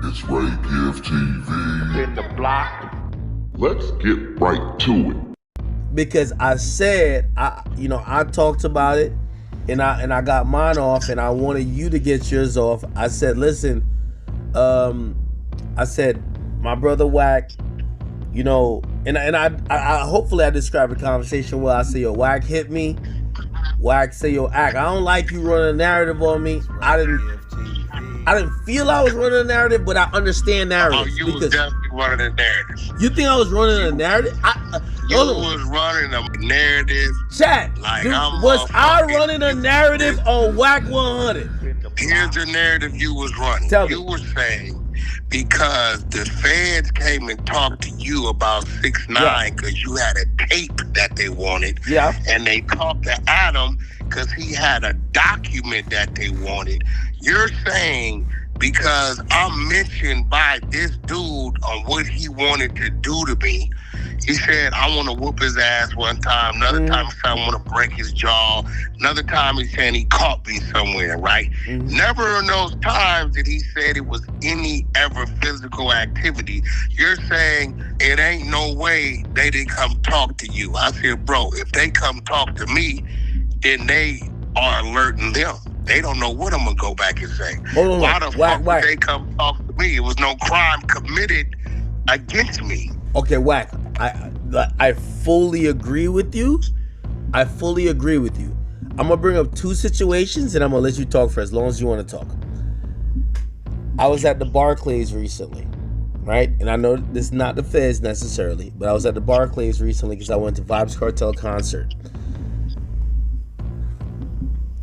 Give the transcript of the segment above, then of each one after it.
It's Ray Give TV. In the block. Let's get right to it. Because I said, I talked about it, and I got mine off, and I wanted you to get yours off. I said, listen, I said, my brother Wack, and I hopefully I described the conversation well. I say, yo, Wack hit me. Wack say, yo, Ak, I don't like you running a narrative on me. I didn't feel I was running a narrative, but I understand narratives. Oh, you was definitely running a narrative. You think I was running a narrative? You was running a narrative. Chat, like was I running a narrative on Wack 100? Here's the narrative you was running. Tell me. You were saying because the feds came and talked to you about 6ix9ine because you had a tape that they wanted. Yeah. And they talked to Adam because he had a document that they wanted. You're saying because I'm mentioned by this dude on what he wanted to do to me. He said, I want to whoop his ass one time. Another time he said, I want to break his jaw. Another time he's saying he caught me somewhere, right? Never in those times did he said it was any ever physical activity. You're saying it ain't no way they didn't come talk to you. I said, bro, if they come talk to me, then they are alerting them. They don't know what I'm going to go back and say. Why the fuck would they come talk to me? It was no crime committed against me. Okay, Wack, I fully agree with you. I fully agree with you. I'm going to bring up two situations and I'm going to let you talk for as long as you want to talk. I was at the Barclays recently, right? And I know this is not the feds necessarily, but I was at the Barclays recently because I went to Vibes Cartel concert.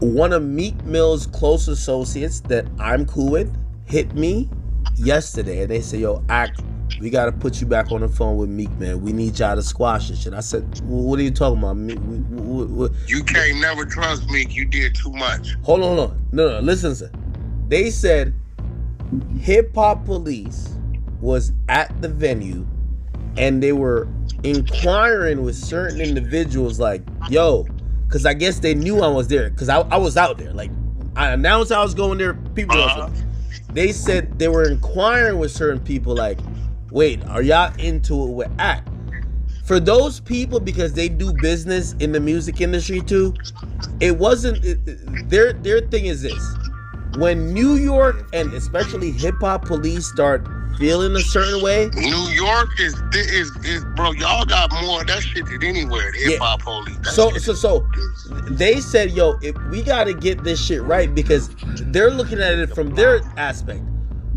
One of Meek Mill's close associates that I'm cool with hit me yesterday and they said, yo, Ak, we got to put you back on the phone with Meek, man. We need y'all to squash this shit. I said, well, what are you talking about? You can't never trust Meek. You did too much. Hold on. No, listen. They said Hip Hop Police was at the venue and they were inquiring with certain individuals like, yo, because I guess they knew I was there because I was out there. Like, I announced I was going there. People they said they were inquiring with certain people like, wait, are y'all into it with Ak? For those people, because they do business in the music industry too, it wasn't, their thing is this. When New York and especially Hip Hop Police start feeling a certain way. New York is bro, y'all got more of that shit than anywhere, the Hip Hop Police. So they said, yo, if we got to get this shit right because they're looking at it from their aspect.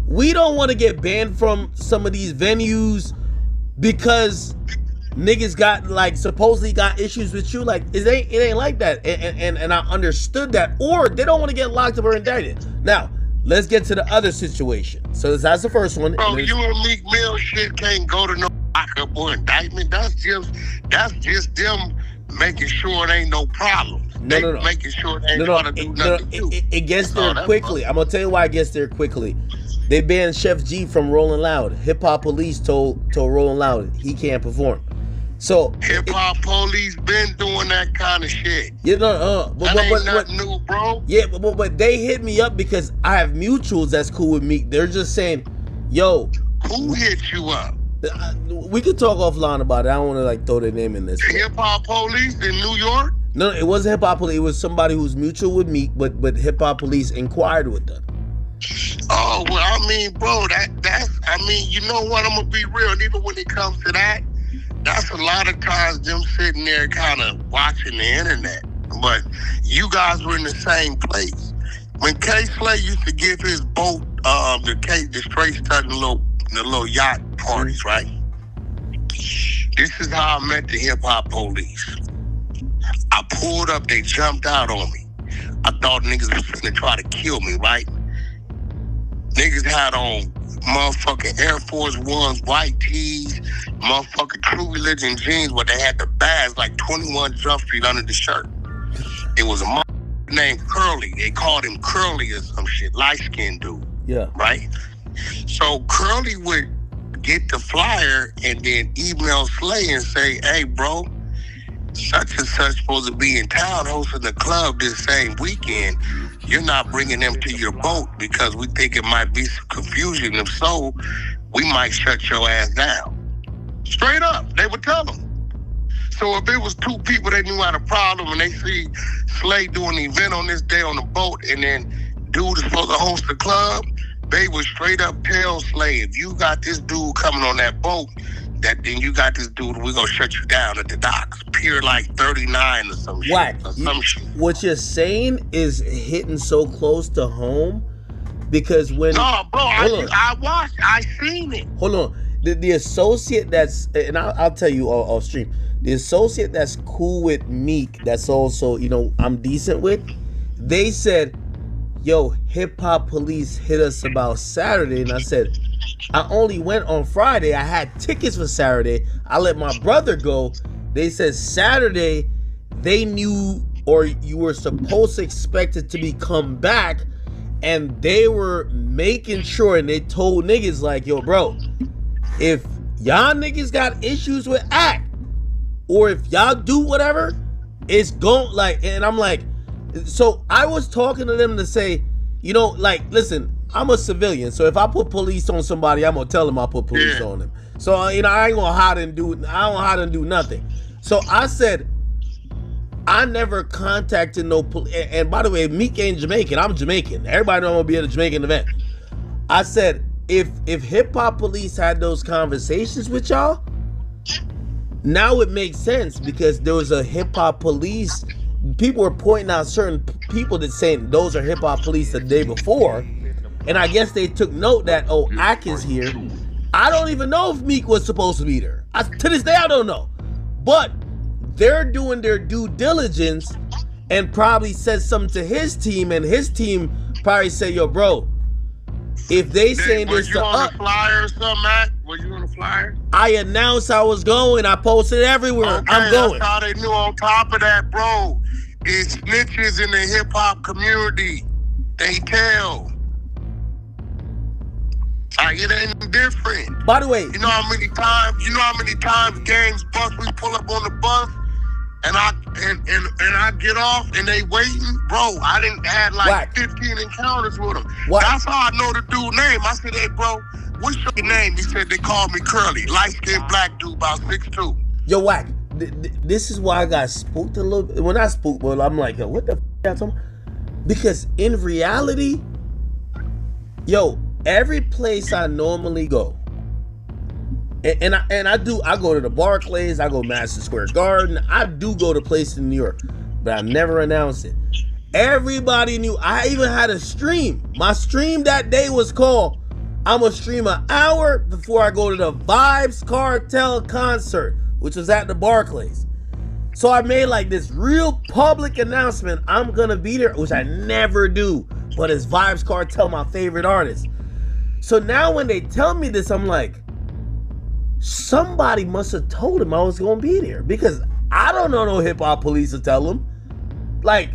We don't want to get banned from some of these venues because niggas got like supposedly got issues with you. Like it ain't like that. And I understood that. Or they don't want to get locked up or indicted. Now, let's get to the other situation. So that's the first one. Bro, you and Meek Mill shit can't go to no lockup or indictment. That's just them making sure it ain't no problems. No. Making sure they ain't trying to do nothing to you. It gets there quickly. I'm gonna tell you why it gets there quickly. They banned Chef G from Rolling Loud. Hip Hop Police told Rolling Loud he can't perform. So Hip Hop Police been doing that kind of shit. But ain't nothing new, bro. Yeah, but they hit me up because I have mutuals that's cool with me. They're just saying, yo, who hit you up? We could talk offline about it. I don't want to like throw their name in this. Hip Hop Police in New York? No, it wasn't Hip Hop Police. It was somebody who's mutual with me, but Hip Hop Police inquired with them. Oh, well, I mean, bro, you know what? I'm gonna be real. Even when it comes to that, that's a lot of times them sitting there kind of watching the internet. But you guys were in the same place. When K Slay used to give his boat, the straight stuck in the little yacht parties, right? This is how I met the Hip Hop Police. I pulled up, they jumped out on me. I thought niggas was gonna try to kill me, right? Niggas had on motherfucking Air Force Ones, white tees, motherfucking True Religion jeans, but they had the badge like 21 Jump Street under the shirt. It was a motherfucker named Curly. They called him Curly or some shit, light-skinned dude. Yeah. Right? So Curly would get the flyer and then email Slay and say, hey, bro, such and such supposed to be in town hosting the club this same weekend. You're not bringing them to your boat because we think it might be some confusion. If so, we might shut your ass down. Straight up, they would tell them. So if it was two people that knew had a problem and they see Slay doing an event on this day on the boat and then dude is supposed to host the club, they would straight up tell Slay, if you got this dude coming on that boat, that then you got this dude, we're gonna shut you down at the docks. Pier like 39 or some shit. Wack, Or some shit. what you're saying is hitting so close to home because when No, bro, I watched, I seen it. hold on, the associate that's, and I'll tell you off stream, the associate that's cool with Meek, that's also, you know, I'm decent with, they said, yo, hip hop police hit us about Saturday, and I said, I only went on Friday. I had tickets for Saturday. I let my brother go. They said Saturday they knew, or you were supposed to expect it to be come back, and they were making sure, and they told niggas like, yo, bro, if y'all niggas got issues with Act, or if y'all do whatever, it's gon' like, and I'm like, so I was talking to them to say, you know, like, listen, I'm a civilian, so if I put police on somebody, I'm gonna tell them I put police on them. So you know, I ain't gonna hide and do nothing. So I said, I never contacted no police. And by the way, Meek ain't Jamaican. I'm Jamaican. Everybody know I'm gonna be at a Jamaican event. I said, if hip hop police had those conversations with y'all, now it makes sense because there was a hip hop police. People were pointing out certain people that saying those are hip hop police the day before. And I guess they took note that, oh, Ack is here. I don't even know if Meek was supposed to be there. To this day, I don't know. But they're doing their due diligence and probably said something to his team, and his team probably said, yo, bro, if they saying this to us. Was you on the flyer or something, Matt? Was you on the flyer? I announced I was going. I posted it everywhere. Okay, I'm going. That's how they knew. On top of that, bro, it's snitches in the hip-hop community. They tell. Like, it ain't different. By the way, you know how many times gangs bus, we pull up on the bus and I get off and they waiting? Bro, I didn't had like Wack. 15 encounters with them. Wack. That's how I know the dude's name. I said, hey, bro, what's your name? He said, they called me Curly. Light-skinned black dude, about 6'2". yo, Wack, this is why I got spooked a little bit. When I spooked, well, I'm like, yo, what the f*** y'all talking about? Because in reality, yo, every place I normally go, and I go to the Barclays, I go Madison Square Garden, I do go to places in New York, but I never announce it. Everybody knew. I even had a stream. My stream that day was called, I'm gonna stream an hour before I go to the Vibes Cartel concert, which was at the Barclays. So I made like this real public announcement, I'm gonna be there, which I never do, but it's Vibes Cartel, my favorite artist. So now when they tell me this, I'm like, somebody must have told him I was gonna be there, because I don't know no hip hop police to tell him. Like,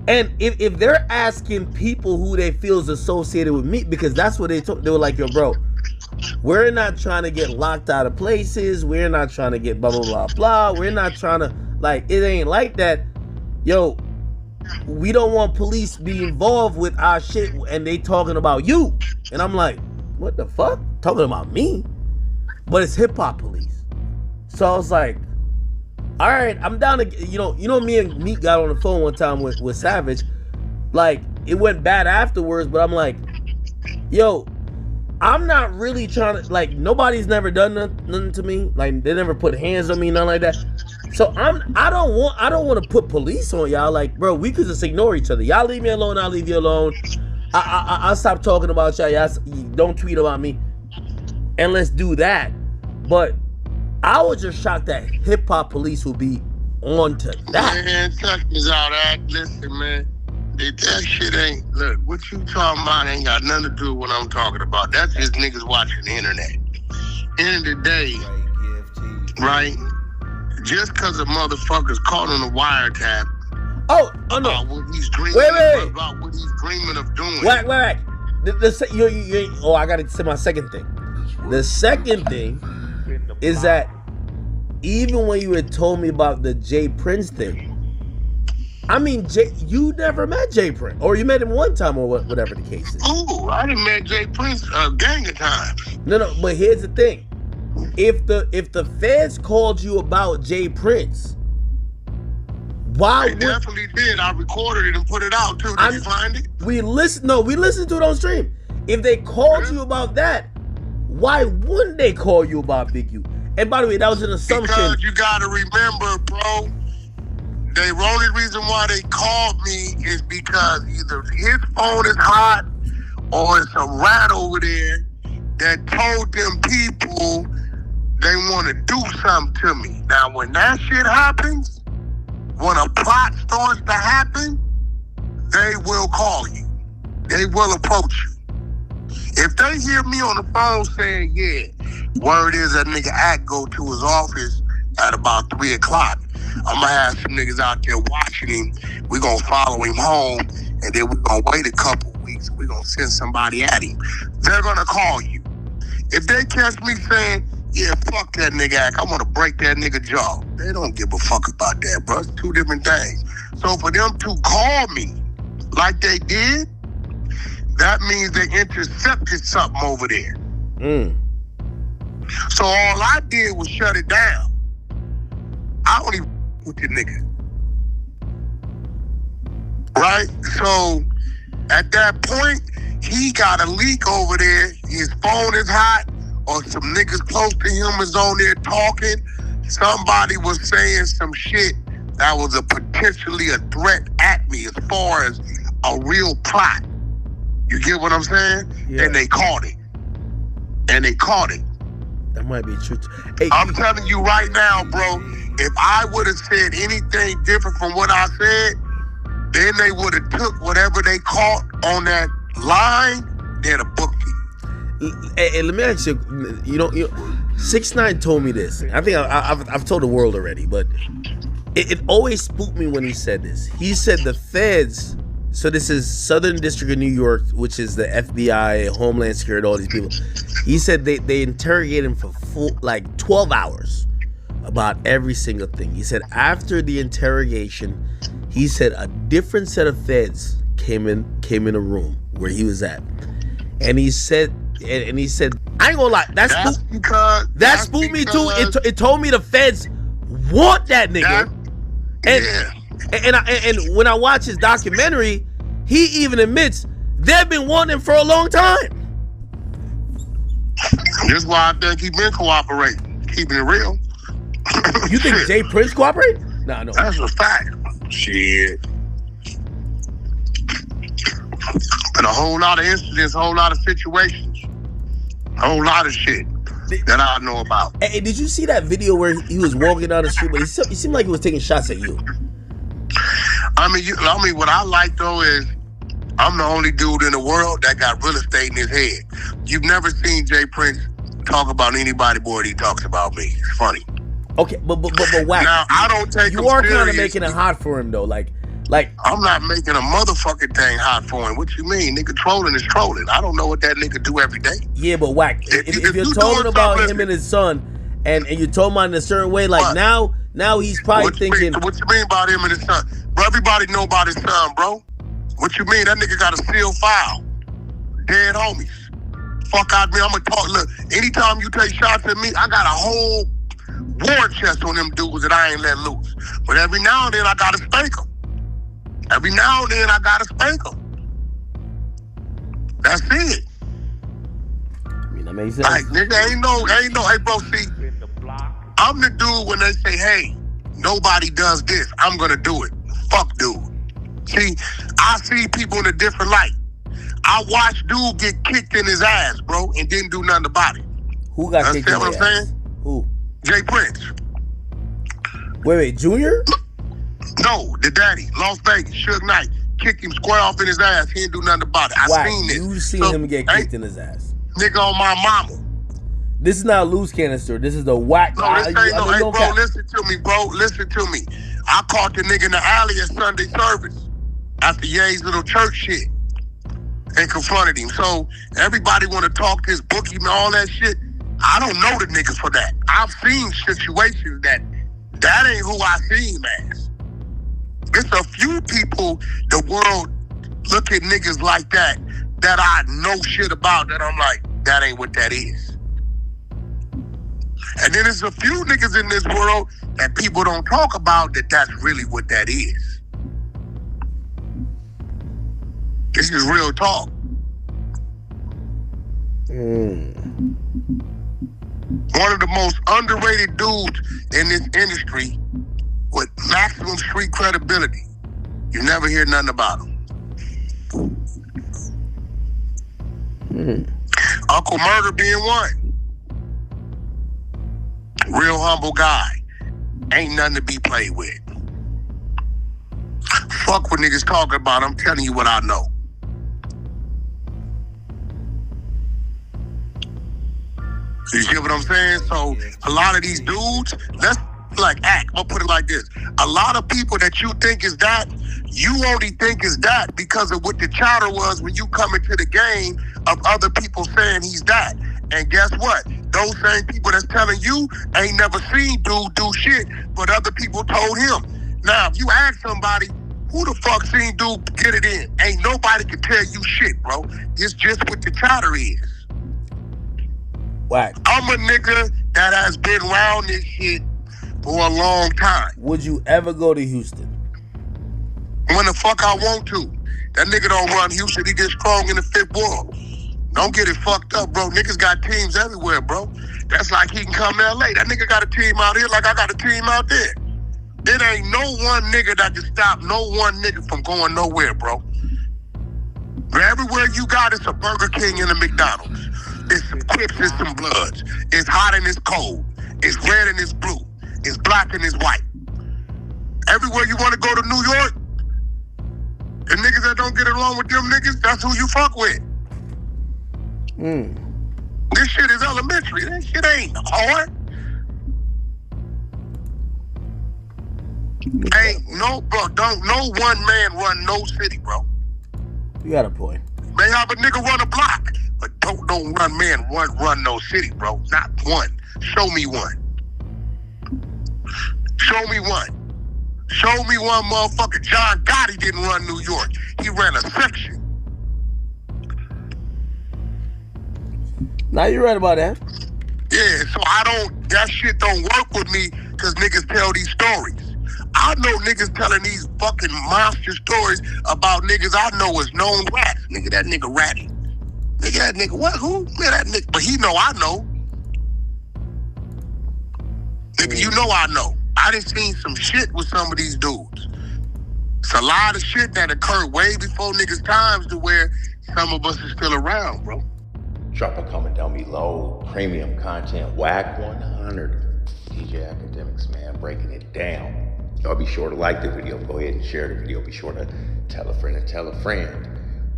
and if they're asking people who they feel is associated with me, because that's what they told, they were like, yo, bro, we're not trying to get locked out of places, we're not trying to get blah blah blah blah, we're not trying to, like, it ain't like that. Yo, we don't want police be involved with our shit, and they talking about you. And I'm like, what the fuck? Talking about me? But it's hip hop police. So I was like, all right, I'm down to, you know, me and Meek got on the phone one time with Savage. Like, it went bad afterwards, but I'm like, yo, I'm not really trying to, like, nobody's never done nothing to me. Like, they never put hands on me, nothing like that. So I don't want to put police on y'all. Like, bro, we could just ignore each other. Y'all leave me alone, I'll leave you alone. I'll stop talking about y'all. Y'all don't tweet about me. And let's do that. But I was just shocked that hip hop police would be on to that. Man, check this out, Act. Listen, man. That shit ain't, look, what you talking about ain't got nothing to do with what I'm talking about. That's just niggas watching the internet. End of the day, right? Just because a motherfucker's caught on a wiretap Oh no. about what he's dreaming Wait. about what he's dreaming of doing. Wack. I gotta say my second thing. The second thing is that even when you had told me about the Jay Prince thing, I mean, you never met Jay Prince, or you met him one time, or whatever the case is. Ooh, I done met Jay Prince a gang of times. No, but here's the thing: if the feds called you about Jay Prince, why? They definitely did. I recorded it and put it out too. Did you find it? We listened to it on stream. If they called you about that, why wouldn't they call you about Big U? And by the way, that was an assumption. Because you gotta remember, bro. The only reason why they called me is because either his phone is hot or it's a rat over there that told them people they want to do something to me. Now, when that shit happens, when a plot starts to happen, they will call you. They will approach you. If they hear me on the phone saying, yeah, word is that nigga Act go to his office at about 3 o'clock. I'm gonna have some niggas out there watching him. We're gonna follow him home, and then we're gonna wait a couple weeks. We're gonna send somebody at him. They're gonna call you. If they catch me saying, yeah, fuck that nigga Act, I wanna break that nigga jaw, they don't give a fuck about that, bro. It's two different things. So for them to call me like they did, that means they intercepted something over there. So all I did was shut it down. I don't even with the nigga. Right? So at that point, he got a leak over there. His phone is hot, or some niggas close to him is on there talking. Somebody was saying some shit that was potentially a threat at me as far as a real plot. You get what I'm saying? Yeah. And they caught it. That might be true. Hey, I'm telling you right now, bro, if I would have said anything different from what I said, then they would have took whatever they caught on that line, they'd have booked me. Hey, let me ask you, 6ix9ine told me this. I think I've told the world already, but it always spooked me when he said this. He said the feds, so this is Southern District of New York, which is the FBI, Homeland Security, all these people. He said they interrogated him for 12 hours about every single thing. He said after the interrogation, he said a different set of feds came in a room where he was at, and he said, I ain't gonna lie, that spooked me too. It told me the feds want that nigga, and when I watch his documentary, he even admits they've been wanting him for a long time. That's why I think he been cooperating, keeping it real. You think Jay Prince cooperated? No. That's a fact. Shit. And a whole lot of incidents, a whole lot of situations, a whole lot of shit that I know about. Hey, did you see that video where he was walking down the street, but he seemed like he was taking shots at you? I mean, what I like though is I'm the only dude in the world that got real estate in his head. You've never seen Jay Prince talk about anybody more than he talks about me. It's funny. Okay, but Wack, now I don't take you are kind of making it hot for him though, like I'm not making a motherfucking thing hot for him. What you mean? Nigga trolling is trolling. I don't know what that nigga do every day. Yeah, but Wack, if you're talking about him and his son, and you told him in a certain way, like now he's probably thinking. What you mean about him and his son? Bro, everybody know about his son, bro. What you mean? That nigga got a sealed file. Dead homies. Fuck out me. I'm gonna talk. Look, anytime you take shots at me, I got a whole war chest on them dudes that I ain't let loose. But every now and then I gotta spank them. Every now and then I gotta spank them. That's it. I mean, that makes sense. Like, nigga, ain't no, hey bro, see, I'm the dude when they say, hey, nobody does this, I'm gonna do it. Fuck dude. See, I see people in a different light. I watched dude get kicked in his ass, bro, and didn't do nothing about it. Who got kicked in his ass? Understand what I'm saying? Who? Jay Prince. Wait, Junior? No, the daddy, Las Vegas, Suge Knight, kicked him square off in his ass. He didn't do nothing about it. I seen this. You seen him get kicked in his ass. Nigga on my mama. This is not a Luce canister. This is the Wack. No, this ain't no. Hey, bro, listen to me, bro. Listen to me. I caught the nigga in the alley at Sunday service after Ye's little church shit and confronted him. So everybody want to talk this bookie and all that shit. I don't know the niggas for that. I've seen situations that ain't who I see him as. It's a few people the world look at niggas like that I know shit about that I'm like, that ain't what that is. And then there's a few niggas in this world that people don't talk about that's really what that is. This is real talk. One of the most underrated dudes in this industry with maximum street credibility. You never hear nothing about him. Uncle Murder being one. Real humble guy. Ain't nothing to be played with. Fuck what niggas talking about. I'm telling you what I know. You see what I'm saying? So a lot of these dudes, let's like act. I'll put it like this. A lot of people that you think is that, you only think is that because of what the chatter was when you come into the game of other people saying he's that. And guess what? Those same people that's telling you ain't never seen dude do shit, but other people told him. Now, if you ask somebody, who the fuck seen dude get it in? Ain't nobody can tell you shit, bro. It's just what the chatter is. Wack. I'm a nigga that has been around this shit for a long time. Would you ever go to Houston? When the fuck I want to. That nigga don't run Houston, he gets strong in the fifth wall. Don't get it fucked up, bro. Niggas got teams everywhere, bro. That's like he can come to LA. That nigga got a team out here like I got a team out there. There ain't no one nigga that can stop no one nigga from going nowhere, bro. Everywhere you got, it's a Burger King and a McDonald's. It's some Crips and some Bloods. It's hot and it's cold. It's red and it's blue. It's black and it's white. Everywhere you want to go to New York, the niggas that don't get along with them niggas, that's who you fuck with. This shit is elementary. That shit ain't hard. Ain't no, bro, don't no one man run no city, bro. You got a point. May have a nigga run a block, but don't run man run no city, bro. Not one. Show me one. Show me one. Show me one motherfucker. John Gotti didn't run New York. He ran a section. Now you're right about that. Yeah, so that shit don't work with me because niggas tell these stories. I know niggas telling these fucking monster stories about niggas I know is known rats. Nigga, that nigga ratty. Nigga, that nigga, what? Who? Man, that nigga, but he know I know. Nigga, you know I know. I done seen some shit with some of these dudes. It's a lot of shit that occurred way before niggas' times to where some of us are still around, bro. Drop a comment down below. Premium content, Wack 100. DJ Akademiks, man, breaking it down. Y'all be sure to like the video. Go ahead and share the video. Be sure to tell a friend and tell a friend.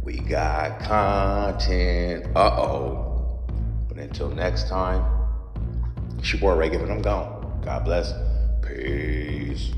We got content. But until next time, it's your boy Ray giving them gone. God bless. Peace.